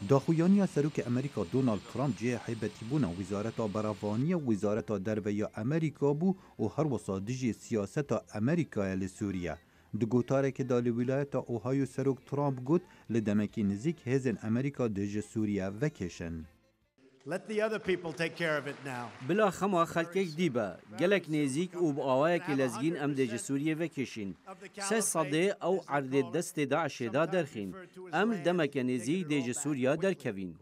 داخویانی سروک امریکا دونالد ترامپ جه حیبتی بونا وزارت براوانی و وزارت دربه امریکا بو و هر وصادجی سیاست امریکا لسوریه. دگوتاره که دالی ولایت اوهایو سروک ترامپ گوت لدمکی نزیک هزن امریکا دج سوریه وکشن. Let the other people take care of it now. بلا خما خلکک دیبا گلک نزیک او بآوای که لزگین ام دج سوریه وکشین سه صده او عرض دست داعش دا درخین ام دمک نزیک دج سوریه درکوین.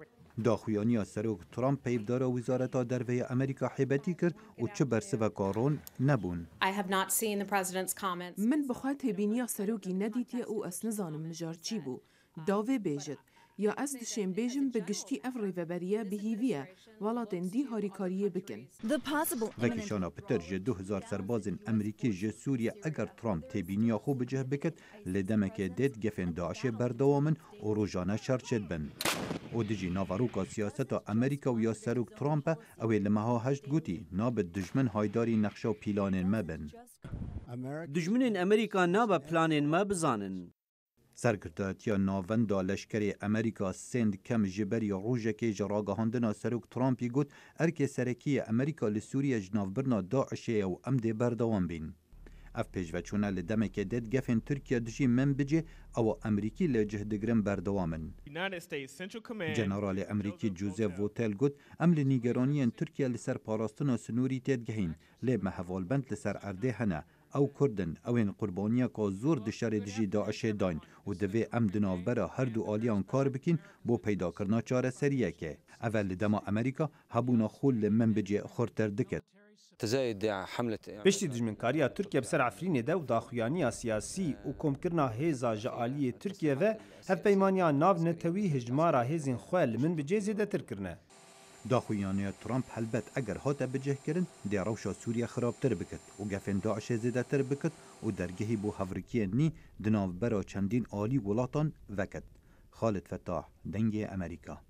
داخویانی سروک ترامپ پیبدار وزارت دربه امریکا حیبتی کرد و چه برسه و کارون نبون. من بخواه تبینی سروکی ندیدی او اس نزانم نجار چی بو داوه بیجد یا از دشیم بیجم به گشتی افری و بریه بهیویه ولاتن دی هاریکاریه بکن. وکیشانا پتر جه 2000 سرباز امریکی جه سوریه اگر ترامپ تبینی خوب جه بکد لدمک دید گفن داعش بردوامن و روژانه شرچد بن. او دیجی ناواروکا سیاست امریکا و یا سروک ترامپ اوی لمها هشت گوتی ناب دجمن هایداری نقشه و پیلان مبن. دجمن امریکا ناب پلان ما بزانن. سرکرداتیا ناوندا لشکری امریکا سند کم جبری روژه که جراغهاندنا سروک ترامپی گوت ارک سرکی امریکا لسوریه جنافبرنا داعشه و امده بردوان بین. اف پیجوچونه لدمک دید گفن ترکیه دجی من بجه او امریکی لجه دگرم بردوامن. جنرال امریکی جوزف ووتل گوت ام لنیگرانیان ترکیه لسر پاراستنا سنوری تید گهین لب محوالبند لسر ارده هنه او کردن او این قربانیه که زور دشار دجی داعشه داین و دوی ام دنافبره هر دو آلیان کار بکین بو پیدا کرنا چاره سریه که اول دما امریکا هبونا خول من بجه خورتر دکت. پشتی دجمنکاری ترکیه بسر عفرین ده و داخویانی سیاسی و کمکرنا هیزا جعالی ترکیه و هف پیمانیا ناو نتوی هجمارا هیزین خوال من بجه زیده ترکرنه. داخویانی ترامپ حلبت اگر هاتا بجه کرن دی روشا سوریه خرابتر بکت و گفن داعش زیده تر بکت و درگهی بو هفرکیه نی دناو برا چندین آلی ولاتان وکت. خالد فتاح دنگ امریکا.